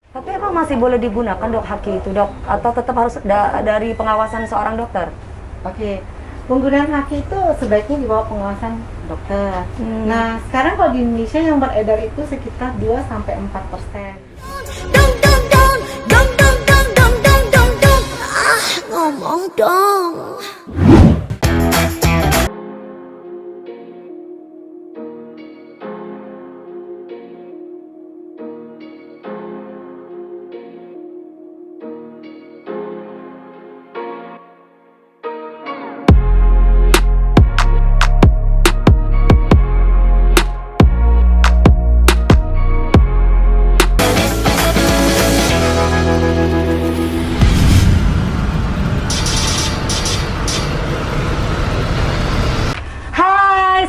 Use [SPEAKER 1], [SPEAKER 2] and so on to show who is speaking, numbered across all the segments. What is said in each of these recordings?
[SPEAKER 1] Tapi emang masih boleh digunakan dok haki itu dok? Atau tetap harus dari pengawasan seorang dokter?
[SPEAKER 2] Oke, penggunaan haki itu sebaiknya di bawah pengawasan dokter. Nah, sekarang kalau di Indonesia yang beredar itu sekitar 2-4%.
[SPEAKER 3] Dong dong dong dong dong dong dong dong dong dong. Ah, ngomong dong.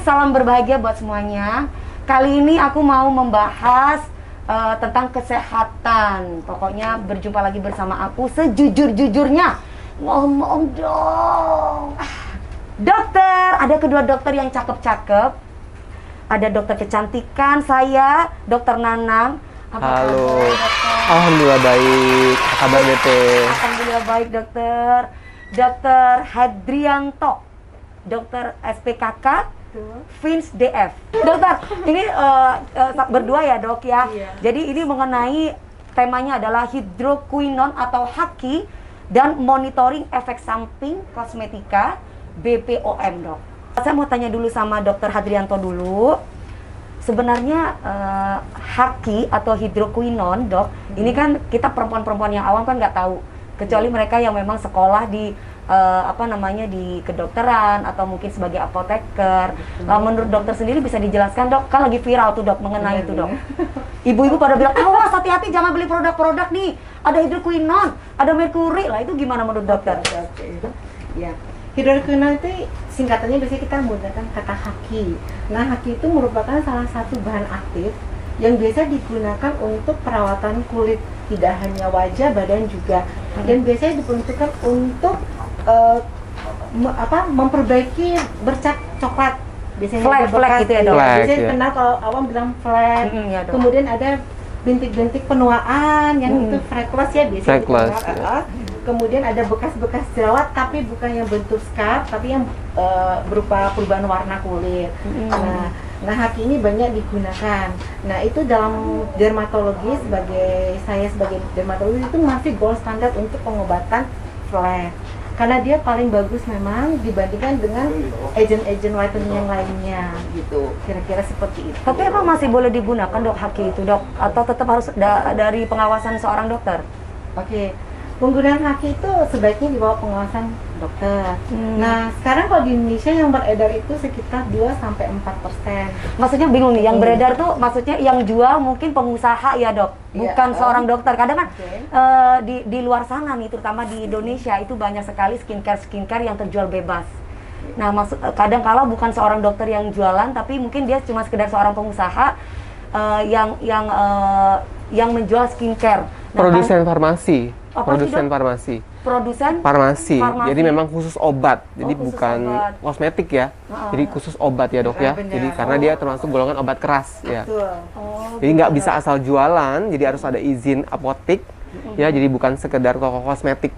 [SPEAKER 1] Salam berbahagia buat semuanya. Kali ini aku mau membahas tentang kesehatan. Pokoknya berjumpa lagi bersama aku sejujur-jujurnya. Ngomong dong. Dokter, ada kedua dokter yang cakep-cakep. Ada dokter kecantikan saya, Dokter Nanang.
[SPEAKER 4] Halo. Alhamdulillah baik. Apa kabar DT?
[SPEAKER 1] Alhamdulillah baik dokter. Dokter Hadrianto, dokter SPKK Fins DF. Dokter, ini berdua ya dok ya.
[SPEAKER 2] Iya.
[SPEAKER 1] Jadi ini mengenai temanya adalah hidroquinon atau haki dan monitoring efek samping kosmetika BPOM dok. Saya mau tanya dulu sama dokter Hadrianto dulu. Sebenarnya haki atau hidroquinon dok, ini kan kita perempuan-perempuan yang awam kan nggak tahu. Kecuali mereka yang memang sekolah di di kedokteran atau mungkin sebagai apoteker. Menurut dokter sendiri bisa dijelaskan dok, kan lagi viral tuh dok mengenai itu dok. Ibu-ibu pada bilang, awas hati-hati jangan beli produk-produk nih, ada hidroquinon, ada merkuri lah, itu gimana menurut dokter?
[SPEAKER 2] Ya, hidroquinon itu singkatannya biasanya kita menggunakan kata haki. Nah, haki itu merupakan salah satu bahan aktif yang biasa digunakan untuk perawatan kulit, tidak hanya wajah, badan juga. Dan biasanya diperuntukkan untuk memperbaiki bercak coklat, biasanya
[SPEAKER 1] Flek gitu ya dok?
[SPEAKER 2] Biasanya
[SPEAKER 4] ya.
[SPEAKER 2] kenal kalau awam bilang flek.
[SPEAKER 1] Ya, dok.
[SPEAKER 2] Kemudian ada bintik-bintik penuaan yang itu freckles ya biasanya
[SPEAKER 4] Freckles,
[SPEAKER 2] dikenal. Kemudian ada bekas-bekas jerawat tapi bukan yang bentuk scar, tapi yang berupa perubahan warna kulit. Nah haki ini banyak digunakan. Nah itu dalam dermatologi, saya sebagai dermatologis itu masih gold standar untuk pengobatan flek. Karena dia paling bagus memang dibandingkan dengan agent-agent whitening yang lainnya gitu. Kira-kira seperti itu.
[SPEAKER 1] Tapi emang masih boleh digunakan dok haki itu dok? Atau tetap harus dari pengawasan seorang dokter?
[SPEAKER 2] Oke, penggunaan haki itu sebaiknya di bawah pengawasan dokter. Nah, sekarang kalau di Indonesia yang beredar itu sekitar 2-4%.
[SPEAKER 1] Maksudnya bingung nih, yang beredar tuh maksudnya yang jual mungkin pengusaha ya dok? Bukan seorang dokter. Kadang kan di luar sana nih, terutama di Indonesia itu banyak sekali skincare yang terjual bebas. Nah, kadang kala bukan seorang dokter yang jualan, tapi mungkin dia cuma sekedar seorang pengusaha yang menjual skincare. Nah,
[SPEAKER 4] Produsen farmasi.
[SPEAKER 1] Apa sih,
[SPEAKER 4] Produsen
[SPEAKER 1] Dok?
[SPEAKER 4] farmasi.
[SPEAKER 1] Produsen
[SPEAKER 4] Farmasi.
[SPEAKER 1] Farmasi.
[SPEAKER 4] Jadi memang khusus obat. Jadi
[SPEAKER 1] khusus
[SPEAKER 4] bukan
[SPEAKER 1] obat.
[SPEAKER 4] kosmetik ya. Jadi khusus obat ya dok ya.
[SPEAKER 2] Benar.
[SPEAKER 4] Jadi karena dia termasuk golongan obat keras ya.
[SPEAKER 2] Betul.
[SPEAKER 4] Jadi nggak bisa asal jualan. Jadi harus ada izin apotek. Ya, jadi bukan sekedar toko kosmetik.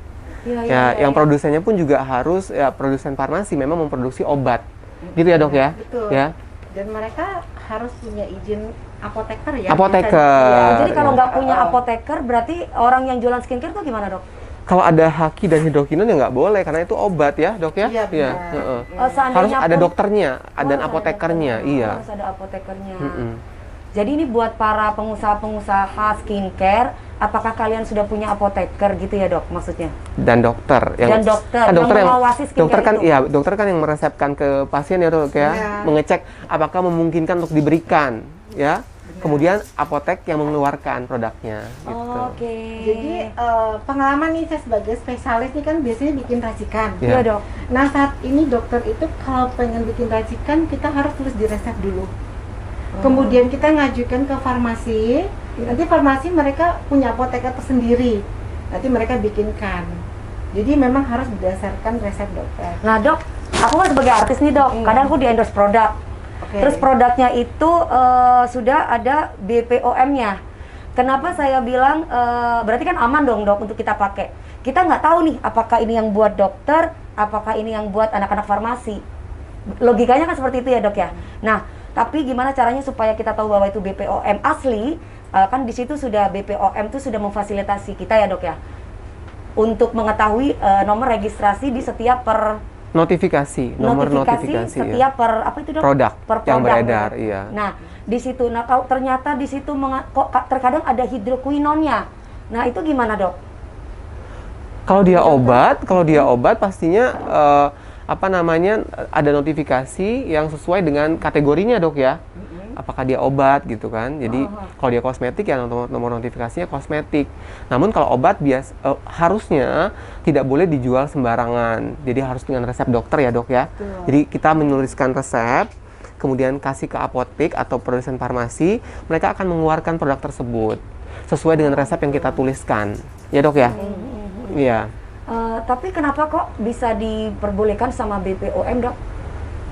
[SPEAKER 4] Ya, yang produsennya pun juga harus ya produsen farmasi memang memproduksi obat. Gitu ya dok ya.
[SPEAKER 2] Betul.
[SPEAKER 4] Ya.
[SPEAKER 2] Dan mereka harus punya izin apoteker ya.
[SPEAKER 4] Apoteker.
[SPEAKER 1] Oh, jadi kalau
[SPEAKER 4] ya.
[SPEAKER 1] nggak punya apoteker, berarti orang yang jualan skincare tuh gimana dok?
[SPEAKER 4] Kalau ada haki dan hidroquinon ya nggak boleh karena itu obat ya dok ya.
[SPEAKER 2] Iya, benar.
[SPEAKER 4] heeh.
[SPEAKER 1] Seandainya
[SPEAKER 4] Harus ada
[SPEAKER 1] pun-
[SPEAKER 4] dokternya dan
[SPEAKER 1] harus
[SPEAKER 4] apotekernya.
[SPEAKER 1] ada
[SPEAKER 4] Iya.
[SPEAKER 1] Harus ada apotekernya.
[SPEAKER 4] Mm-mm.
[SPEAKER 1] Jadi ini buat para pengusaha-pengusaha skincare, apakah kalian sudah punya apoteker gitu ya dok maksudnya?
[SPEAKER 4] Dan dokter
[SPEAKER 1] Dan dokter
[SPEAKER 4] kan
[SPEAKER 1] yang mengawasi skincare
[SPEAKER 4] dokter kan
[SPEAKER 1] itu.
[SPEAKER 4] iya dokter kan yang meresepkan ke pasien ya dok ya,
[SPEAKER 2] Iya.
[SPEAKER 4] mengecek apakah memungkinkan untuk diberikan ya. Kemudian apotek yang mengeluarkan produknya gitu.
[SPEAKER 1] Oke.
[SPEAKER 2] Jadi pengalaman nih saya sebagai spesialis nih kan biasanya bikin racikan.
[SPEAKER 4] Iya.
[SPEAKER 1] Iya dok.
[SPEAKER 2] Nah saat ini dokter itu kalau pengen bikin racikan kita harus tulis di resep dulu. Kemudian kita ngajukan ke farmasi. Nanti farmasi mereka punya apoteker tersendiri. Nanti mereka bikinkan. Jadi memang harus berdasarkan resep dokter.
[SPEAKER 1] Nah dok, aku kan sebagai artis nih dok, kadang aku di endorse produk.
[SPEAKER 2] Oke.
[SPEAKER 1] Terus produknya itu sudah ada BPOM-nya. Kenapa saya bilang berarti kan aman dong dok untuk kita pakai. Kita nggak tahu nih apakah ini yang buat dokter, apakah ini yang buat anak-anak farmasi. Logikanya kan seperti itu ya dok ya. Nah, tapi gimana caranya supaya kita tahu bahwa itu BPOM asli? Kan di situ sudah BPOM itu sudah memfasilitasi kita ya dok ya, untuk mengetahui nomor registrasi di setiap
[SPEAKER 4] nomor notifikasi
[SPEAKER 1] setiap per apa itu dok?
[SPEAKER 4] Produk
[SPEAKER 1] Per
[SPEAKER 4] yang
[SPEAKER 1] produk,
[SPEAKER 4] beredar,
[SPEAKER 1] dok.
[SPEAKER 4] iya.
[SPEAKER 1] Nah di situ, nah kalau ternyata di situ kok terkadang ada hidroquinonnya. Nah itu gimana dok?
[SPEAKER 4] Kalau dia obat pastinya apa namanya ada notifikasi yang sesuai dengan kategorinya dok ya. Apakah dia obat gitu kan? Jadi kalau dia kosmetik ya nomor notifikasinya kosmetik. Namun kalau obat harusnya tidak boleh dijual sembarangan. Jadi harus dengan resep dokter ya dok ya. Jadi kita menuliskan resep, kemudian kasih ke apotek atau produsen farmasi, mereka akan mengeluarkan produk tersebut sesuai dengan resep yang kita tuliskan. Ya dok ya? Iya.
[SPEAKER 1] Tapi kenapa kok bisa diperbolehkan sama BPOM dok?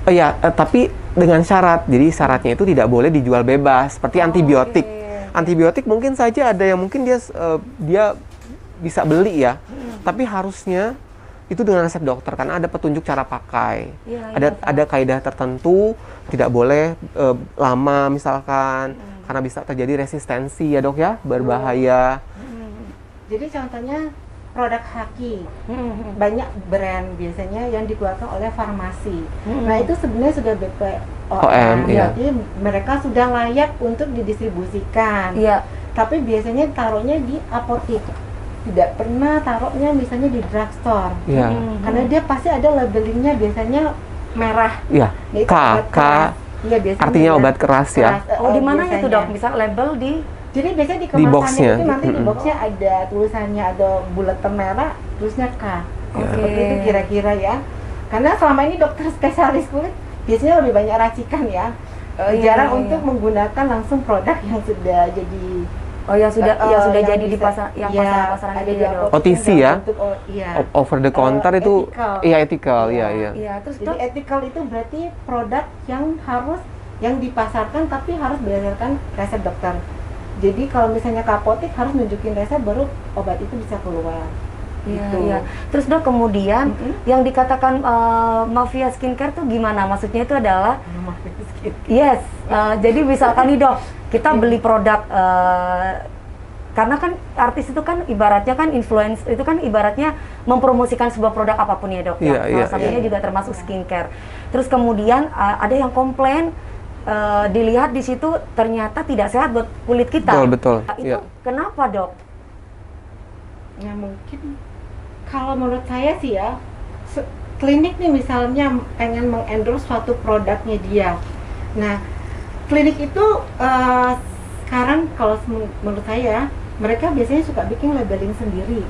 [SPEAKER 4] Iya, tapi dengan syarat. Jadi syaratnya itu tidak boleh dijual bebas seperti antibiotik. Antibiotik mungkin saja ada yang mungkin dia bisa beli ya. Tapi harusnya itu dengan resep dokter karena ada petunjuk cara pakai. Ada kaidah tertentu, tidak boleh lama misalkan karena bisa terjadi resistensi ya dok ya, berbahaya.
[SPEAKER 2] Jadi contohnya produk Haki, banyak brand biasanya yang dikeluarkan oleh farmasi. Nah itu sebenarnya sudah BPOM, jadi mereka sudah layak untuk didistribusikan. Tapi biasanya taruhnya di apotek, tidak pernah taruhnya misalnya di drugstore, karena dia pasti ada labelingnya biasanya merah.
[SPEAKER 4] Iya. K.
[SPEAKER 2] Iya biasanya.
[SPEAKER 4] Artinya obat keras ya.
[SPEAKER 1] Oh di mana itu dok? Misal label di?
[SPEAKER 2] Jadi biasanya di
[SPEAKER 4] boxnya
[SPEAKER 2] kemasannya itu nanti di boxnya ada tulisannya, ada buletin merah, tulisnya K. Seperti itu kira-kira ya. Karena selama ini dokter spesialis kulit biasanya lebih banyak racikan ya. Jarang untuk menggunakan langsung produk yang sudah jadi
[SPEAKER 1] yang sudah jadi
[SPEAKER 2] bisa,
[SPEAKER 1] di pasar, yang pasaran
[SPEAKER 2] ada
[SPEAKER 1] itu
[SPEAKER 2] di
[SPEAKER 1] ya dok.
[SPEAKER 4] OTC ya. Over the counter itu
[SPEAKER 2] ethical.
[SPEAKER 1] Iya, terus
[SPEAKER 2] jadi
[SPEAKER 1] dok,
[SPEAKER 2] ethical itu berarti produk yang dipasarkan tapi harus berdasarkan resep dokter. Jadi kalau misalnya ke apotek harus nunjukin resep baru obat itu bisa keluar.
[SPEAKER 1] Iya. Terus dok kemudian yang dikatakan mafia skincare tuh gimana? Maksudnya itu adalah jadi misalkan nih dok, kita beli produk karena kan artis itu kan ibaratnya kan influence itu kan ibaratnya mempromosikan sebuah produk apapun ya dok. Salah satunya juga termasuk skincare. Terus kemudian ada yang komplain dilihat di situ ternyata tidak sehat buat kulit kita.
[SPEAKER 4] Betul.
[SPEAKER 1] Itu kenapa dok?
[SPEAKER 2] Ya mungkin kalau menurut saya sih ya, klinik nih misalnya pengen mengendorse suatu produknya dia. Nah, klinik itu sekarang kalau menurut saya mereka biasanya suka bikin labeling sendiri,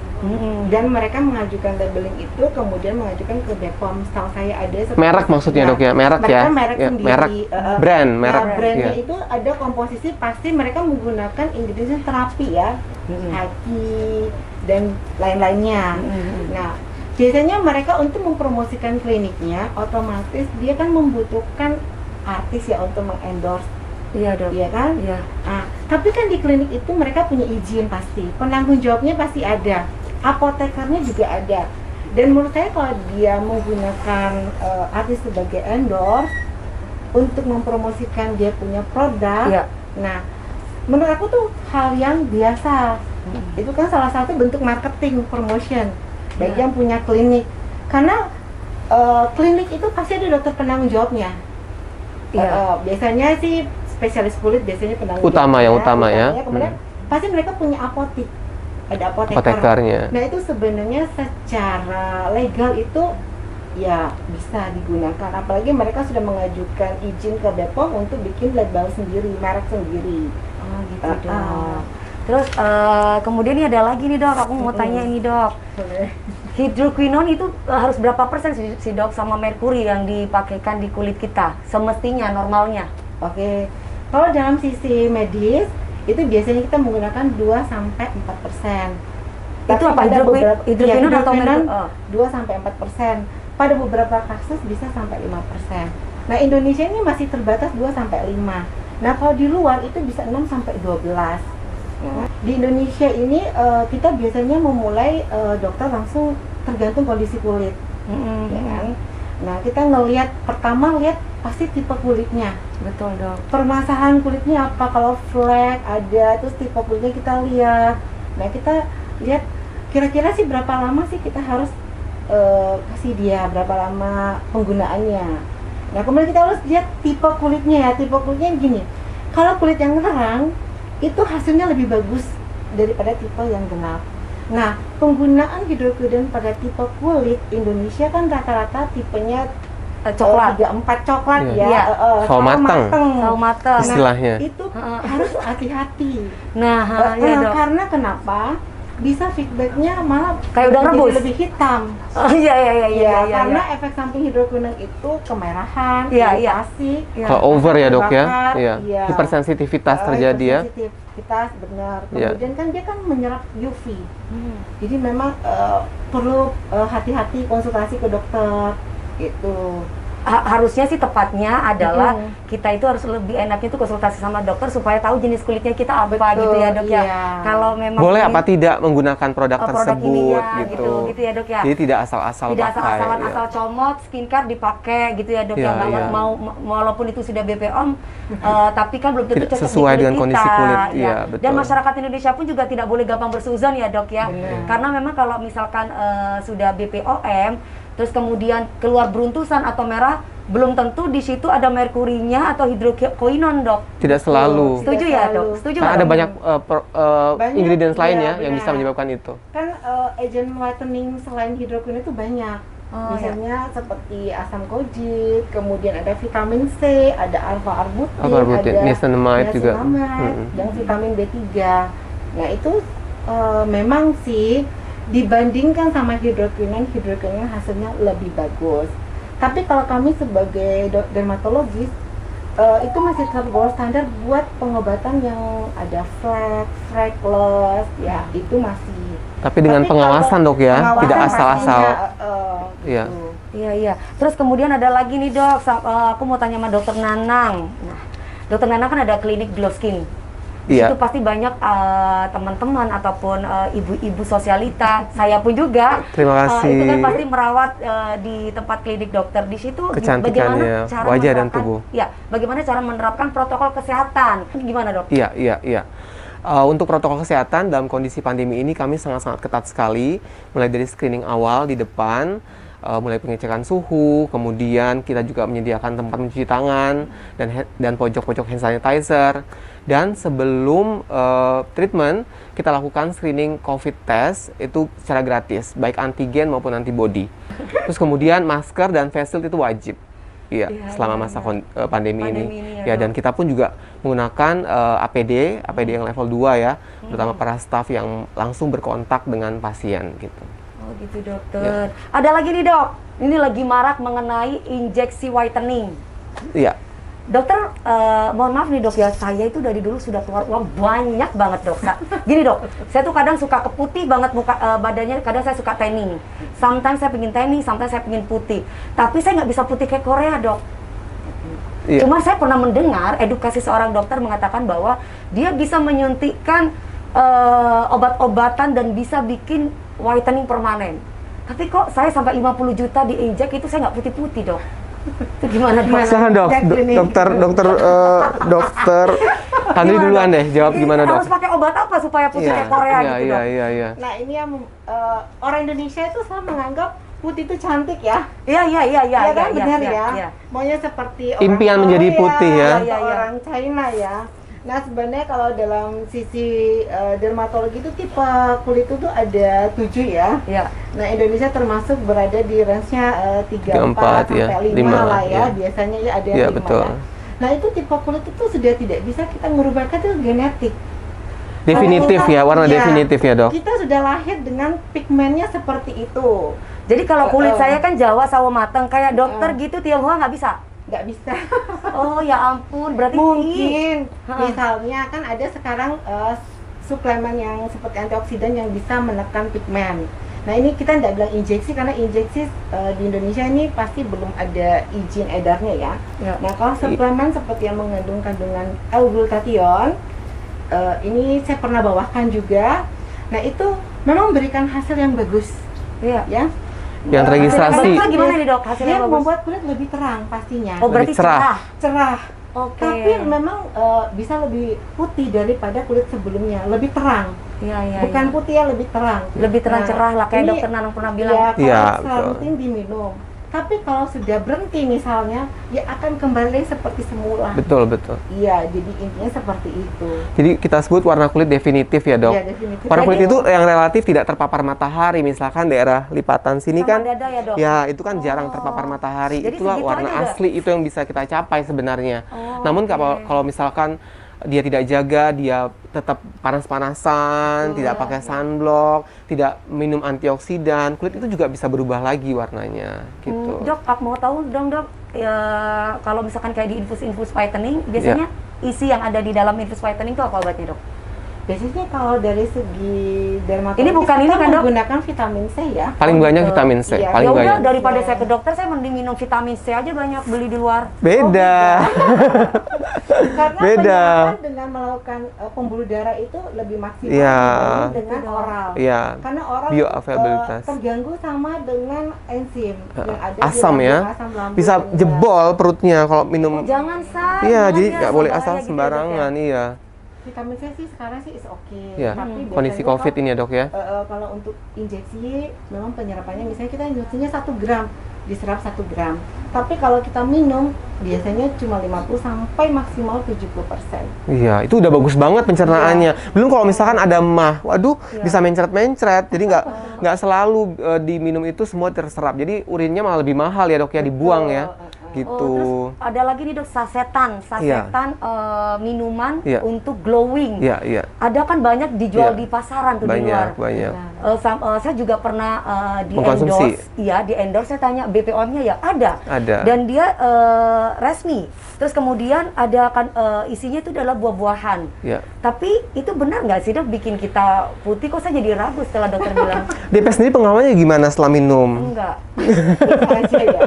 [SPEAKER 2] dan mereka mengajukan labeling itu kemudian mengajukan ke BPOM. Setahu saya ada
[SPEAKER 4] merek maksudnya dok ya, merek ya,
[SPEAKER 2] merek sendiri, brandnya itu ada komposisi, pasti mereka menggunakan ingredient terapi ya, Haki dan lain-lainnya. Nah biasanya mereka untuk mempromosikan kliniknya otomatis dia kan membutuhkan artis ya untuk mengendorse.
[SPEAKER 1] Iya dok.
[SPEAKER 2] Iya kan?
[SPEAKER 1] Iya.
[SPEAKER 2] Nah, tapi kan di klinik itu mereka punya izin pasti, penanggung jawabnya pasti ada, apotekernya juga ada. Dan menurut saya kalau dia menggunakan artis sebagai endorse untuk mempromosikan dia punya produk, nah menurut aku tuh hal yang biasa. Itu kan salah satu bentuk marketing promotion bagi yang punya klinik. Karena klinik itu pasti ada dokter penanggung jawabnya. Biasanya sih spesialis kulit biasanya penanggung
[SPEAKER 4] yang utama ya.
[SPEAKER 2] Kemudian pasti mereka punya apotek, ada
[SPEAKER 4] apotekernya.
[SPEAKER 2] Nah itu sebenarnya secara legal itu ya bisa digunakan. Apalagi mereka sudah mengajukan izin ke BPOM untuk bikin label sendiri, merek sendiri.
[SPEAKER 1] Oh gitu dok. Terus kemudian ini ada lagi nih dok, aku mau tanya ini dok. Hidroquinone itu harus berapa persen sih dok sama merkuri yang dipakaikan di kulit kita semestinya normalnya?
[SPEAKER 2] Oke. Kalau dalam sisi medis itu biasanya kita menggunakan 2-4%.
[SPEAKER 1] Itu apa hidroquinone atau merkuri?
[SPEAKER 2] 2-4%. Pada beberapa kasus bisa sampai 5%. Nah, Indonesia ini masih terbatas 2-5. Nah, kalau di luar itu bisa 6-12. Di Indonesia ini kita biasanya memulai dokter langsung tergantung kondisi kulit, ya kan? Nah, kita pertama lihat pasti tipe kulitnya.
[SPEAKER 1] Betul dok.
[SPEAKER 2] Permasalahan kulitnya apa? Kalau flek ada, terus tipe kulitnya kita lihat. Nah, kita lihat kira-kira sih berapa lama sih kita harus kasih dia, berapa lama penggunaannya. Nah, kemudian kita harus lihat tipe kulitnya ya. Tipe kulitnya gini. Kalau kulit yang terang itu hasilnya lebih bagus daripada tipe yang gelap. Nah, penggunaan hidroquinone pada tipe kulit Indonesia kan rata-rata tipenya
[SPEAKER 1] Coklat.
[SPEAKER 2] 3-4 coklat
[SPEAKER 4] Iya.
[SPEAKER 2] ya.
[SPEAKER 4] Sawo mateng.
[SPEAKER 1] Sawo mateng.
[SPEAKER 4] Istilahnya.
[SPEAKER 2] Nah, itu harus hati-hati.
[SPEAKER 1] Nah, iya dok.
[SPEAKER 2] Karena kenapa? Bisa feedbacknya malah
[SPEAKER 1] Kayak udah
[SPEAKER 2] menjadi
[SPEAKER 1] rebus.
[SPEAKER 2] lebih hitam.
[SPEAKER 1] Oh, iya.
[SPEAKER 2] Karena efek samping hidroquinone itu kemerahan,
[SPEAKER 1] Iya, iya.
[SPEAKER 2] iritasi,
[SPEAKER 1] Iya.
[SPEAKER 4] Kalau over ya dok ya,
[SPEAKER 2] bakar,
[SPEAKER 4] iya.
[SPEAKER 2] iya.
[SPEAKER 4] Hipersensitivitas terjadi ya.
[SPEAKER 2] Hipersensitivitas, benar.
[SPEAKER 4] Iya.
[SPEAKER 2] Kemudian kan dia kan menyerap UV. Jadi memang perlu hati-hati konsultasi ke dokter gitu.
[SPEAKER 1] Harusnya sih tepatnya adalah kita itu harus lebih enaknya itu konsultasi sama dokter supaya tahu jenis kulitnya kita apa.
[SPEAKER 2] Betul,
[SPEAKER 1] gitu ya dok ya.
[SPEAKER 2] iya.
[SPEAKER 1] Kalau memang
[SPEAKER 4] Boleh
[SPEAKER 1] ini-
[SPEAKER 4] apa tidak menggunakan produk
[SPEAKER 1] produk
[SPEAKER 4] tersebut
[SPEAKER 1] ini ya,
[SPEAKER 4] gitu.
[SPEAKER 1] gitu ya dok ya.
[SPEAKER 4] Jadi tidak asal-asal
[SPEAKER 1] Tidak
[SPEAKER 4] pakai.
[SPEAKER 1] asal-asalan
[SPEAKER 4] ya.
[SPEAKER 1] asal comot skincare dipakai gitu ya dok
[SPEAKER 4] Iya,
[SPEAKER 1] ya. Nggak
[SPEAKER 4] iya.
[SPEAKER 1] mau walaupun itu sudah BPOM tapi kan belum tentu
[SPEAKER 4] Tidak
[SPEAKER 1] cocok
[SPEAKER 4] sesuai
[SPEAKER 1] di
[SPEAKER 4] dengan
[SPEAKER 1] kulit
[SPEAKER 4] kondisi
[SPEAKER 1] kita,
[SPEAKER 4] kulit,
[SPEAKER 1] ya.
[SPEAKER 4] iya, betul.
[SPEAKER 1] Dan masyarakat Indonesia pun juga tidak boleh gampang bersuzon ya dok ya.
[SPEAKER 2] Benar.
[SPEAKER 1] Karena memang kalau misalkan sudah BPOM terus kemudian keluar beruntusan atau merah, belum tentu di situ ada merkurinya atau hidroquinone dok.
[SPEAKER 4] Tidak selalu.
[SPEAKER 1] Setuju
[SPEAKER 2] Tidak
[SPEAKER 1] ya
[SPEAKER 2] selalu.
[SPEAKER 1] dok? Setuju
[SPEAKER 4] Karena
[SPEAKER 1] nggak,
[SPEAKER 4] ada
[SPEAKER 1] Dok?
[SPEAKER 4] banyak
[SPEAKER 2] Banyak,
[SPEAKER 4] ingredients lain
[SPEAKER 2] iya,
[SPEAKER 4] ya yang bisa
[SPEAKER 2] benar.
[SPEAKER 4] menyebabkan itu.
[SPEAKER 2] Kan agent whitening selain hidroquinone itu banyak.
[SPEAKER 1] Oh,
[SPEAKER 2] Misalnya seperti asam kojit, kemudian ada vitamin C, ada alpha-arbutin,
[SPEAKER 4] Alpha-arbutin,
[SPEAKER 2] ada
[SPEAKER 4] niacinamide juga.
[SPEAKER 2] niacinamide, dan vitamin B3. Nah, itu memang sih dibandingkan sama hidroquinone hasilnya lebih bagus. Tapi kalau kami sebagai dermatologis itu masih tetap gold standar buat pengobatan yang ada flek, freckles, ya itu masih.
[SPEAKER 4] Tapi dengan
[SPEAKER 2] Tapi
[SPEAKER 4] pengawasan
[SPEAKER 2] kalau
[SPEAKER 4] dok ya,
[SPEAKER 2] pengawasan
[SPEAKER 4] tidak asal-asal.
[SPEAKER 2] pastinya,
[SPEAKER 4] Iya.
[SPEAKER 2] gitu.
[SPEAKER 1] Iya. Terus kemudian ada lagi nih dok, aku mau tanya sama dokter Nanang. Nah, dokter Nanang kan ada klinik Glow Skin.
[SPEAKER 4] Iya.
[SPEAKER 1] Itu pasti banyak teman-teman ataupun ibu-ibu sosialita, saya pun juga.
[SPEAKER 4] Terima kasih.
[SPEAKER 1] Itu kan pasti merawat di tempat klinik dokter. Di situ
[SPEAKER 4] Kecantikannya, wajah dan tubuh.
[SPEAKER 1] Ya, bagaimana cara menerapkan protokol kesehatan? Gimana dok?
[SPEAKER 4] Iya. Untuk protokol kesehatan dalam kondisi pandemi ini kami sangat-sangat ketat sekali, mulai dari screening awal di depan, mulai pengecekan suhu, kemudian kita juga menyediakan tempat mencuci tangan dan pojok-pojok hand sanitizer. Dan sebelum treatment, kita lakukan screening COVID test itu secara gratis, baik antigen maupun antibody. Terus kemudian masker dan face shield itu wajib. Iya, selama masa pandemi ini. Ya, dan kita pun juga menggunakan APD yang level 2 ya, terutama para staf yang langsung berkontak dengan pasien gitu.
[SPEAKER 1] Oh gitu dokter. Ada lagi nih dok, ini lagi marak mengenai injeksi whitening.
[SPEAKER 4] Iya.
[SPEAKER 1] Dokter, mohon maaf nih dok ya, saya itu dari dulu sudah keluar uang banyak banget dok. Gini dok, saya tuh kadang suka keputih banget muka badannya, kadang saya suka tanning. Sometimes saya pengen tanning, sometimes saya pengen putih. Tapi saya nggak bisa putih kayak Korea dok.
[SPEAKER 4] Iya.
[SPEAKER 1] Cuma saya pernah mendengar edukasi seorang dokter mengatakan bahwa dia bisa menyuntikkan obat-obatan dan bisa bikin whitening permanen. Tapi kok saya sampai 50 juta diinjek itu saya nggak putih-putih dok. Itu gimana dok?
[SPEAKER 4] Silahkan dok, dokter Tandri duluan deh, jawab gimana dok?
[SPEAKER 1] Harus pakai obat apa supaya putih kayak Korea gitu dok?
[SPEAKER 4] Iya.
[SPEAKER 2] Nah, ini yang orang Indonesia itu selalu menganggap putih itu cantik ya.
[SPEAKER 1] Iya,
[SPEAKER 2] Ya kan, benar ya.
[SPEAKER 1] iya.
[SPEAKER 2] Maunya seperti
[SPEAKER 4] Impian
[SPEAKER 2] orang
[SPEAKER 4] menjadi
[SPEAKER 2] Korea
[SPEAKER 4] putih ya.
[SPEAKER 2] atau
[SPEAKER 1] Iya.
[SPEAKER 2] orang China ya. Nah, sebenarnya kalau dalam sisi dermatologi itu tipe kulit itu ada 7 ya.
[SPEAKER 1] Iya.
[SPEAKER 2] Nah, Indonesia termasuk berada di range-nya
[SPEAKER 4] 34
[SPEAKER 2] 34
[SPEAKER 4] ya,
[SPEAKER 2] sampai
[SPEAKER 4] 5
[SPEAKER 2] 5 lah ya.
[SPEAKER 4] ya.
[SPEAKER 2] Biasanya ya ada yang
[SPEAKER 4] Iya,
[SPEAKER 2] 5
[SPEAKER 4] betul.
[SPEAKER 2] ya. Nah, itu tipe kulit itu sudah tidak bisa kita merubahkan, itu genetik.
[SPEAKER 4] Definitif ya, warna
[SPEAKER 2] Iya.
[SPEAKER 4] definitif ya dok.
[SPEAKER 2] Kita sudah lahir dengan pigmennya seperti itu.
[SPEAKER 1] Jadi kalau kulit saya kan Jawa sawo mateng, kayak dokter gitu Tionghoa nggak bisa?
[SPEAKER 2] Nggak bisa.
[SPEAKER 1] Oh ya ampun, berarti
[SPEAKER 2] Mungkin
[SPEAKER 1] Ha.
[SPEAKER 2] misalnya kan ada sekarang suplemen yang seperti antioksidan yang bisa menekan pigmen. Nah, ini kita nggak bilang injeksi karena injeksi di Indonesia ini pasti belum ada izin edarnya ya.
[SPEAKER 1] Ya.
[SPEAKER 2] Nah, kalau suplemen seperti yang mengandung kandungan L-glutathione ini saya pernah bawakan juga. Nah itu memang memberikan hasil yang bagus,
[SPEAKER 1] Iya.
[SPEAKER 2] ya.
[SPEAKER 4] Yang terregistrasi.
[SPEAKER 1] Hasilnya gimana nih dok? Hasilnya
[SPEAKER 2] Dia
[SPEAKER 1] bagus?
[SPEAKER 2] membuat kulit lebih terang pastinya.
[SPEAKER 1] Oh berarti
[SPEAKER 4] Lebih cerah.
[SPEAKER 1] cerah.
[SPEAKER 2] Cerah.
[SPEAKER 1] Oke.
[SPEAKER 2] Tapi memang bisa lebih putih daripada kulit sebelumnya, lebih terang.
[SPEAKER 1] Iya.
[SPEAKER 2] Bukan putih ya, lebih terang.
[SPEAKER 1] Lebih terang
[SPEAKER 2] Nah,
[SPEAKER 1] cerah lah kayak
[SPEAKER 2] ini-
[SPEAKER 1] dokter Nanang pernah bilang.
[SPEAKER 2] Ya, kalau
[SPEAKER 4] Iya,
[SPEAKER 2] secara
[SPEAKER 4] betul.
[SPEAKER 2] rutin diminum. Tapi kalau sudah berhenti misalnya, ya akan kembali seperti semula.
[SPEAKER 4] Betul, betul.
[SPEAKER 2] Iya, jadi intinya seperti itu.
[SPEAKER 4] Jadi kita sebut warna kulit definitif ya, Dok.
[SPEAKER 2] Iya, definitif.
[SPEAKER 4] Warna kulit
[SPEAKER 1] Jadi-
[SPEAKER 4] itu yang relatif tidak terpapar matahari, misalkan daerah lipatan sini
[SPEAKER 1] Sama
[SPEAKER 4] kan.
[SPEAKER 1] dada ya dok?
[SPEAKER 4] Ya, itu kan jarang
[SPEAKER 1] Oh.
[SPEAKER 4] terpapar matahari.
[SPEAKER 1] Jadi
[SPEAKER 4] Itulah
[SPEAKER 1] segitu
[SPEAKER 4] warna
[SPEAKER 1] aja udah?
[SPEAKER 4] asli itu yang bisa kita capai sebenarnya.
[SPEAKER 1] Oh,
[SPEAKER 4] Namun kalau
[SPEAKER 1] oke.
[SPEAKER 4] kalau misalkan dia tidak jaga, dia tetap panas-panasan, tidak
[SPEAKER 1] Iya,
[SPEAKER 4] pakai sunblock, tidak minum antioksidan, kulit itu juga bisa berubah lagi warnanya gitu.
[SPEAKER 1] Dok, aku mau tahu dong dok, ya, kalau misalkan kayak di infus whitening, biasanya isi yang ada di dalam infus whitening itu apa obatnya dok?
[SPEAKER 2] Biasanya kalau dari segi dermatologis
[SPEAKER 1] Ini bukan ini
[SPEAKER 2] kita
[SPEAKER 1] kan, Dok?
[SPEAKER 2] menggunakan vitamin C ya.
[SPEAKER 4] Paling banyak vitamin C,
[SPEAKER 2] Iya.
[SPEAKER 4] paling
[SPEAKER 1] Ya udah
[SPEAKER 4] banyak.
[SPEAKER 1] daripada
[SPEAKER 2] Iya.
[SPEAKER 1] saya ke dokter, saya mending minum vitamin C aja banyak beli di luar.
[SPEAKER 4] Beda.
[SPEAKER 2] Karena
[SPEAKER 4] Beda.
[SPEAKER 2] penyerapan dengan melakukan pembuluh darah itu lebih maksimal
[SPEAKER 4] Iya.
[SPEAKER 2] dibanding dengan oral.
[SPEAKER 4] Iya.
[SPEAKER 2] Karena oral
[SPEAKER 4] Bioavailabilitas.
[SPEAKER 2] terganggu sama dengan enzim yang ada di
[SPEAKER 4] Asam
[SPEAKER 2] lambung,
[SPEAKER 4] ya.
[SPEAKER 2] asam lambung.
[SPEAKER 4] Bisa
[SPEAKER 2] Iya.
[SPEAKER 4] jebol perutnya kalau minum.
[SPEAKER 1] Jangan say.
[SPEAKER 4] Iya,
[SPEAKER 1] jangan
[SPEAKER 4] jadi
[SPEAKER 1] ya,
[SPEAKER 4] nggak boleh
[SPEAKER 1] sembarangan
[SPEAKER 4] asal
[SPEAKER 1] gitu ya, Dok,
[SPEAKER 4] sembarangan,
[SPEAKER 1] ya.
[SPEAKER 4] iya.
[SPEAKER 2] Vitamin C sih sekarang sih is oke.
[SPEAKER 4] Iya,
[SPEAKER 2] Tapi
[SPEAKER 4] kondisi
[SPEAKER 2] biasanya
[SPEAKER 4] COVID ini ya, Dok ya.
[SPEAKER 2] kalau untuk injeksi memang penyerapannya misalnya kita injeksinya 1 gram, diserap 1 gram. Tapi kalau kita minum biasanya cuma 50 sampai maksimal 70%.
[SPEAKER 4] Iya, itu udah bagus banget pencernaannya. Belum kalau misalkan ada emah, waduh, bisa mencret-mencret. Jadi nggak selalu diminum itu semua terserap. Jadi urinnya malah lebih mahal ya, Dok ya, dibuang ya. Gitu.
[SPEAKER 1] Oh, terus ada lagi nih dok, sasetan minuman
[SPEAKER 4] Iya.
[SPEAKER 1] untuk glowing.
[SPEAKER 4] Iya, iya.
[SPEAKER 1] Ada kan banyak dijual
[SPEAKER 4] Iya.
[SPEAKER 1] di pasaran tuh di luar.
[SPEAKER 4] Banyak.
[SPEAKER 1] Saya juga pernah di
[SPEAKER 4] Mengkonsumsi.
[SPEAKER 1] endorse, iya di endorse. Saya tanya BPOM-nya ya ada.
[SPEAKER 4] Ada.
[SPEAKER 1] Dan dia resmi. Terus kemudian ada kan isinya itu adalah buah-buahan.
[SPEAKER 4] Iya.
[SPEAKER 1] Tapi itu benar nggak sih dok bikin kita putih? Kok saya jadi ragu setelah dokter bilang
[SPEAKER 4] DP sendiri pengalamannya gimana setelah minum?
[SPEAKER 1] enggak.
[SPEAKER 2] Bisa aja ya.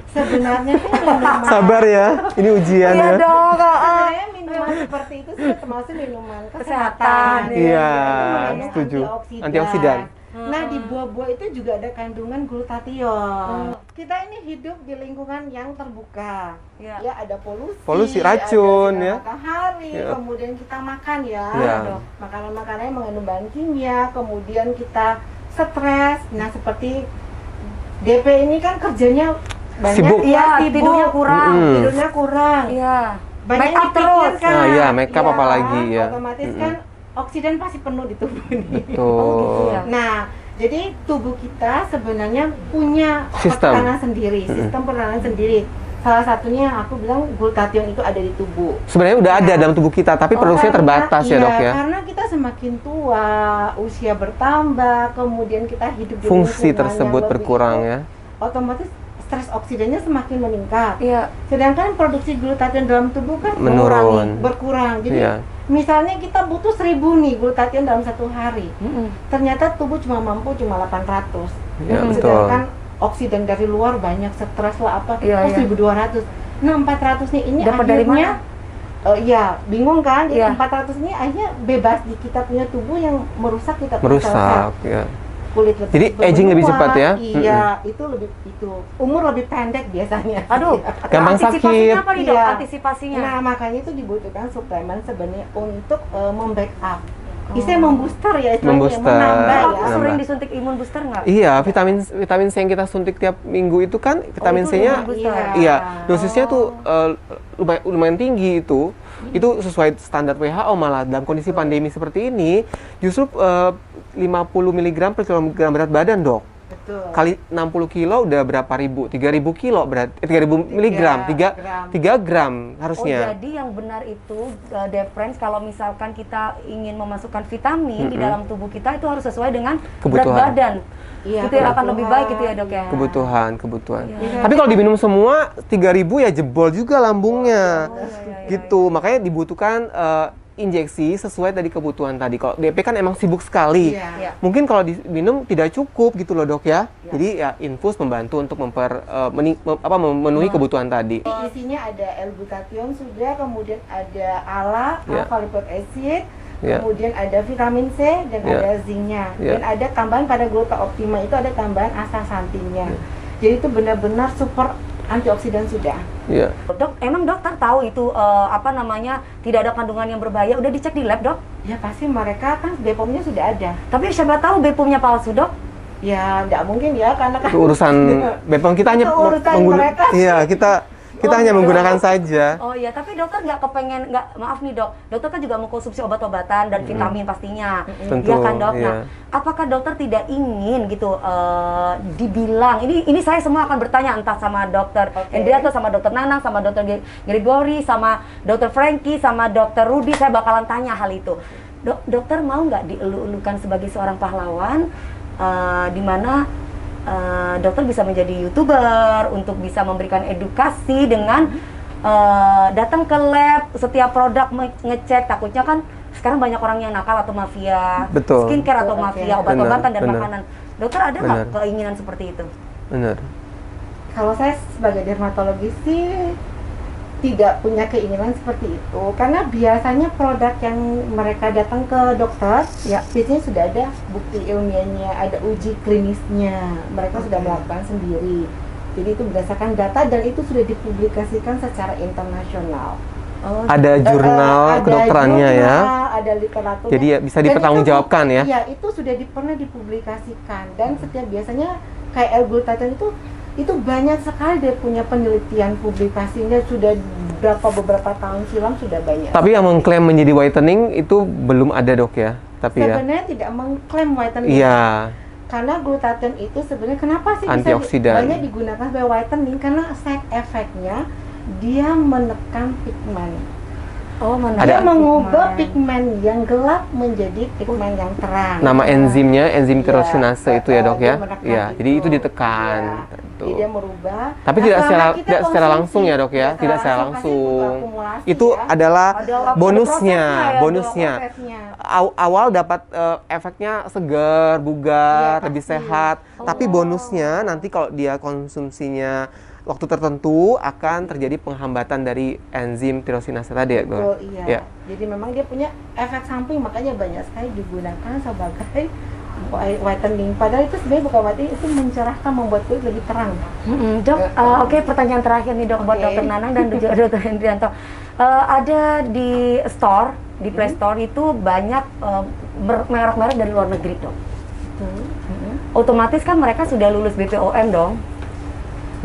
[SPEAKER 2] Sebenarnya sih minuman
[SPEAKER 4] Sabar ya, ini ujian
[SPEAKER 1] Iya
[SPEAKER 4] ya.
[SPEAKER 1] dong.
[SPEAKER 2] sebenarnya minuman seperti itu sudah termasuk minuman
[SPEAKER 1] Kesehatan.
[SPEAKER 2] kesehatan.
[SPEAKER 4] Iya,
[SPEAKER 2] Itu mengandung
[SPEAKER 4] setuju.
[SPEAKER 2] Antioksidan.
[SPEAKER 4] Antioksidan.
[SPEAKER 2] Nah, di buah-buah itu juga ada kandungan glutathione. Kita ini hidup di lingkungan yang terbuka.
[SPEAKER 1] Iya.
[SPEAKER 2] Ya, ada polusi.
[SPEAKER 4] Polusi, racun,
[SPEAKER 2] ada
[SPEAKER 4] ya.
[SPEAKER 2] sinar matahari,
[SPEAKER 4] Iya.
[SPEAKER 2] kemudian kita makan ya.
[SPEAKER 4] Iya.
[SPEAKER 2] Makanan-makanan yang mengandung bahan kimia, kemudian kita stres. Nah, seperti DP ini kan kerjanya banyak,
[SPEAKER 4] Sibuk.
[SPEAKER 1] Iya,
[SPEAKER 2] sibuk.
[SPEAKER 1] tidurnya kurang.
[SPEAKER 2] Tidurnya kurang.
[SPEAKER 1] Iya.
[SPEAKER 2] Banyak
[SPEAKER 1] Make up terus.
[SPEAKER 2] dipikirkan.
[SPEAKER 4] Nah, iya, make up
[SPEAKER 2] Iya,
[SPEAKER 4] apalagi, ya.
[SPEAKER 2] Otomatis kan oksidan pasti penuh di tubuh ini.
[SPEAKER 4] Betul.
[SPEAKER 1] Oh, gitu ya.
[SPEAKER 2] Nah, jadi tubuh kita sebenarnya punya
[SPEAKER 4] Sistem.
[SPEAKER 2] pertahanan sendiri, sistem pertahanan sendiri. Salah satunya aku bilang glutathione itu ada di tubuh.
[SPEAKER 4] Sebenarnya udah ada dalam tubuh kita, tapi produksinya
[SPEAKER 2] Karena-
[SPEAKER 4] terbatas ya, Dok ya.
[SPEAKER 2] Karena kita semakin tua, usia bertambah, kemudian kita hidup di
[SPEAKER 4] Fungsi
[SPEAKER 2] lingkungan
[SPEAKER 4] tersebut
[SPEAKER 2] yang lebih
[SPEAKER 4] berkurang
[SPEAKER 2] itu,
[SPEAKER 4] ya.
[SPEAKER 2] Otomatis stres oksidannya semakin meningkat.
[SPEAKER 1] Iya.
[SPEAKER 2] Sedangkan produksi glutathione dalam tubuh kan
[SPEAKER 4] Menurun.
[SPEAKER 2] berkurang. Jadi
[SPEAKER 4] Iya.
[SPEAKER 2] misalnya kita butuh 1000 nih glutathione dalam 1 hari.
[SPEAKER 1] Mm-mm.
[SPEAKER 2] Ternyata tubuh cuma mampu 800.
[SPEAKER 4] Iya, betul.
[SPEAKER 2] Sedangkan oksidan dari luar banyak, stres lah apa,
[SPEAKER 1] Iya, iya.
[SPEAKER 2] 1200. Nah, 400 nih ini
[SPEAKER 1] Dapat dari
[SPEAKER 2] akhirnya iya, bingung kan? Jadi
[SPEAKER 1] Iya.
[SPEAKER 2] 400 ini akhirnya bebas di kita punya tubuh yang merusak kita punya
[SPEAKER 4] Merusak
[SPEAKER 2] sel-sel.
[SPEAKER 4] ya.
[SPEAKER 2] Kulit lebih
[SPEAKER 4] Jadi aging lebih
[SPEAKER 2] berbentuk,
[SPEAKER 4] cepat ya?
[SPEAKER 2] Iya, itu lebih umur lebih pendek biasanya.
[SPEAKER 1] Aduh,
[SPEAKER 4] Gampang
[SPEAKER 1] antisipasinya
[SPEAKER 4] sakit.
[SPEAKER 1] apa nih dok?
[SPEAKER 2] Iya.
[SPEAKER 1] Antisipasinya.
[SPEAKER 2] Nah, makanya itu dibutuhkan suplemen sebenarnya untuk membackup. Istilahnya membooster ya, istilahnya
[SPEAKER 4] Membooster.
[SPEAKER 2] menambah
[SPEAKER 1] Aku
[SPEAKER 2] ya.
[SPEAKER 1] sering
[SPEAKER 4] Nambah.
[SPEAKER 1] disuntik imun booster nggak?
[SPEAKER 4] Iya, vitamin C yang kita suntik tiap minggu itu kan vitamin
[SPEAKER 1] itu
[SPEAKER 4] C-nya
[SPEAKER 1] imun booster.
[SPEAKER 4] iya, dosisnya tuh lumayan tinggi itu. Itu sesuai standar WHO malah dalam kondisi pandemi seperti ini justru 50 mg per kilogram berat badan, Dok.
[SPEAKER 2] Betul.
[SPEAKER 4] Kali 60 kilo udah berapa ribu? 3000 kilo berarti 3000 miligram, 3 gram
[SPEAKER 1] Oh
[SPEAKER 4] harusnya.
[SPEAKER 1] jadi yang benar itu difference kalau misalkan kita ingin memasukkan vitamin di dalam tubuh kita itu harus sesuai dengan berat
[SPEAKER 4] Kebutuhan.
[SPEAKER 1] badan.
[SPEAKER 2] Iya,
[SPEAKER 1] Itu yang akan lebih baik gitu ya dok ya.
[SPEAKER 4] Kebutuhan.
[SPEAKER 1] Iya.
[SPEAKER 4] Tapi kalau diminum semua 3000 ya jebol juga lambungnya.
[SPEAKER 1] iya,
[SPEAKER 4] Gitu. Makanya dibutuhkan injeksi sesuai tadi kebutuhan tadi. Kalau DP kan emang sibuk sekali.
[SPEAKER 2] Iya.
[SPEAKER 1] Iya.
[SPEAKER 4] Mungkin kalau diminum tidak cukup gitu loh, Dok ya. Jadi ya infus membantu untuk memenuhi kebutuhan tadi.
[SPEAKER 2] Isinya ada L-glutathione sudah, kemudian ada ALA,
[SPEAKER 4] Iya.
[SPEAKER 2] alpha lipoic acid,
[SPEAKER 4] Ya.
[SPEAKER 2] kemudian ada vitamin C dan
[SPEAKER 4] Ya.
[SPEAKER 2] ada zincnya,
[SPEAKER 4] Ya.
[SPEAKER 2] dan ada tambahan pada Gluta Optima itu ada tambahan astaxanthinnya. Jadi itu benar-benar super antioksidan sudah.
[SPEAKER 4] Iya.
[SPEAKER 1] Dok, emang dokter tahu itu apa namanya tidak ada kandungan yang berbahaya? Udah dicek di lab, Dok?
[SPEAKER 2] Ya pasti mereka kan BPOM-nya sudah ada.
[SPEAKER 1] Tapi siapa tahu BPOM-nya palsu, Dok?
[SPEAKER 2] Ya nggak mungkin ya, karena kan
[SPEAKER 4] Itu urusan BPOM, kita hanya
[SPEAKER 2] Itu urusan mereka.
[SPEAKER 4] Iya, kita hanya menggunakan saja.
[SPEAKER 1] Oh iya, tapi dokter nggak kepengen, maaf nih dok, dokter kan juga mengkonsumsi obat-obatan dan vitamin pastinya,
[SPEAKER 4] Tentu,
[SPEAKER 1] iya kan dok.
[SPEAKER 4] iya.
[SPEAKER 1] Nah, apakah dokter tidak ingin gitu dibilang, ini saya semua akan bertanya entah sama dokter Hendrianto, sama dokter Nanang, sama dokter Gregory, sama dokter Frankie, sama dokter Rudy, saya bakalan tanya hal itu. Dokter mau nggak dielu-elukan sebagai seorang pahlawan, di mana dokter bisa menjadi YouTuber untuk bisa memberikan edukasi dengan datang ke lab setiap produk ngecek, takutnya kan sekarang banyak orang yang nakal atau mafia
[SPEAKER 4] Betul.
[SPEAKER 1] skincare atau mafia obat-obatan dan
[SPEAKER 4] Benar.
[SPEAKER 1] makanan. Dokter ada nggak
[SPEAKER 4] Benar.
[SPEAKER 1] keinginan seperti itu?
[SPEAKER 4] Benar.
[SPEAKER 2] kalau saya sebagai dermatologis sih tidak punya keinginan seperti itu, karena biasanya produk yang mereka datang ke dokter
[SPEAKER 1] Ya.
[SPEAKER 2] biasanya sudah ada bukti ilmiahnya, ada uji klinisnya, mereka sudah melakukan sendiri. Jadi itu berdasarkan data dan itu sudah dipublikasikan secara internasional.
[SPEAKER 4] Ada jurnal
[SPEAKER 2] Ada
[SPEAKER 4] kedokterannya ya.
[SPEAKER 2] jurnal, ada literatur.
[SPEAKER 4] Jadi ya bisa dipertanggungjawabkan ya.
[SPEAKER 2] Iya, itu sudah pernah dipublikasikan, dan setiap biasanya kayak L-glutathione itu banyak sekali dia punya penelitian, publikasinya sudah beberapa tahun silam sudah banyak.
[SPEAKER 4] Tapi yang mengklaim menjadi whitening itu belum ada dok ya. Tapi ya.
[SPEAKER 2] Sebenarnya tidak mengklaim whitening.
[SPEAKER 4] Iya.
[SPEAKER 2] Karena glutathione itu sebenarnya kenapa sih
[SPEAKER 4] Antioksidan.
[SPEAKER 2] banyak digunakan sebagai whitening? Karena side effect-nya dia menekan pigmen.
[SPEAKER 1] Oh, mana?
[SPEAKER 2] Dia
[SPEAKER 4] Ada-
[SPEAKER 2] mengubah pigmen yang gelap menjadi pigmen yang terang.
[SPEAKER 4] Nama enzimnya enzim
[SPEAKER 2] Iya,
[SPEAKER 4] tirosinase itu ya dok
[SPEAKER 2] dia
[SPEAKER 4] ya.
[SPEAKER 2] menekan
[SPEAKER 4] Iya. Jadi itu ditekan.
[SPEAKER 2] Iya.
[SPEAKER 4] Tentu.
[SPEAKER 2] Jadi dia merubah.
[SPEAKER 4] Tapi
[SPEAKER 2] Nah,
[SPEAKER 4] tidak
[SPEAKER 2] selama
[SPEAKER 4] secara
[SPEAKER 2] kita
[SPEAKER 4] tidak secara
[SPEAKER 2] konsumsi,
[SPEAKER 4] langsung ya dok ya. Tidak secara
[SPEAKER 2] pasti
[SPEAKER 4] langsung.
[SPEAKER 2] akumulasi
[SPEAKER 4] Itu
[SPEAKER 2] ya.
[SPEAKER 4] adalah
[SPEAKER 1] Ada
[SPEAKER 4] bonusnya,
[SPEAKER 1] prosesnya ya,
[SPEAKER 4] bonusnya.
[SPEAKER 2] prosesnya.
[SPEAKER 4] Awal dapat efeknya segar, bugar,
[SPEAKER 2] Iya,
[SPEAKER 4] lebih
[SPEAKER 2] pasti.
[SPEAKER 4] sehat. Tapi bonusnya nanti kalau dia konsumsinya waktu tertentu akan terjadi penghambatan dari enzim tirosinase tadi ya, Dok?
[SPEAKER 2] Betul, iya.
[SPEAKER 4] Ya.
[SPEAKER 2] Jadi memang dia punya efek samping, makanya banyak sekali digunakan sebagai whitening. Padahal itu sebenarnya bukan whitening, itu mencerahkan, membuat kulit lebih terang.
[SPEAKER 1] Dok, oke, pertanyaan terakhir nih dok buat
[SPEAKER 2] Oke.
[SPEAKER 1] dokter Nanang dan juga dokter Hendrianto. Ada di store, di Play Store itu banyak merek-merek dari luar negeri dok. Otomatis kan mereka sudah lulus BPOM dong.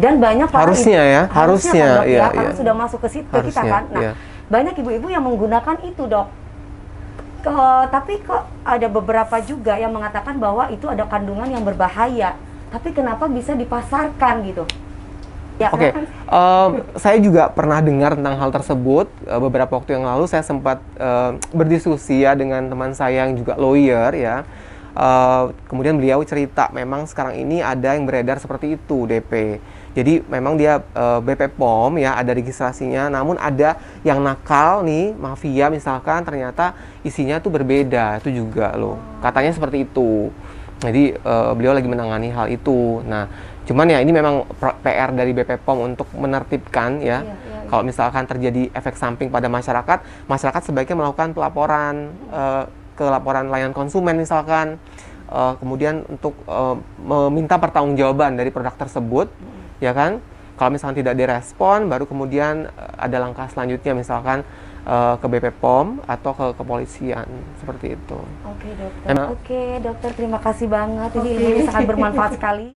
[SPEAKER 1] Dan banyak para
[SPEAKER 4] Harusnya ya, harusnya,
[SPEAKER 1] kan, dok,
[SPEAKER 4] iya,
[SPEAKER 1] karena
[SPEAKER 4] iya.
[SPEAKER 1] sudah masuk ke situ ke kita
[SPEAKER 4] Harusnya,
[SPEAKER 1] kan. Nah,
[SPEAKER 4] iya.
[SPEAKER 1] banyak ibu-ibu yang menggunakan itu dok. Tapi kok ada beberapa juga yang mengatakan bahwa itu ada kandungan yang berbahaya. Tapi kenapa bisa dipasarkan gitu? Ya,
[SPEAKER 4] Oke,
[SPEAKER 1] silakan.
[SPEAKER 4] saya juga pernah dengar tentang hal tersebut. Beberapa waktu yang lalu saya sempat berdiskusi ya dengan teman saya yang juga lawyer ya. Kemudian beliau cerita memang sekarang ini ada yang beredar seperti itu DP. Jadi memang dia BP POM ya, ada registrasinya, namun ada yang nakal nih, mafia misalkan, ternyata isinya tuh berbeda, itu juga loh. Katanya seperti itu. Jadi beliau lagi menangani hal itu. Nah, cuman ya ini memang PR dari BP POM untuk menertibkan ya. Kalau misalkan terjadi efek samping pada masyarakat, masyarakat sebaiknya melakukan pelaporan ke laporan layanan konsumen misalkan. Kemudian untuk meminta pertanggungjawaban dari produk tersebut. Ya kan, kalau misalkan tidak direspon, baru kemudian ada langkah selanjutnya, misalkan ke BP POM atau ke kepolisian, seperti itu.
[SPEAKER 1] Oke dokter.
[SPEAKER 4] Emang-
[SPEAKER 1] Oke dokter, terima kasih banget. Ini ilmunya sangat bermanfaat sekali.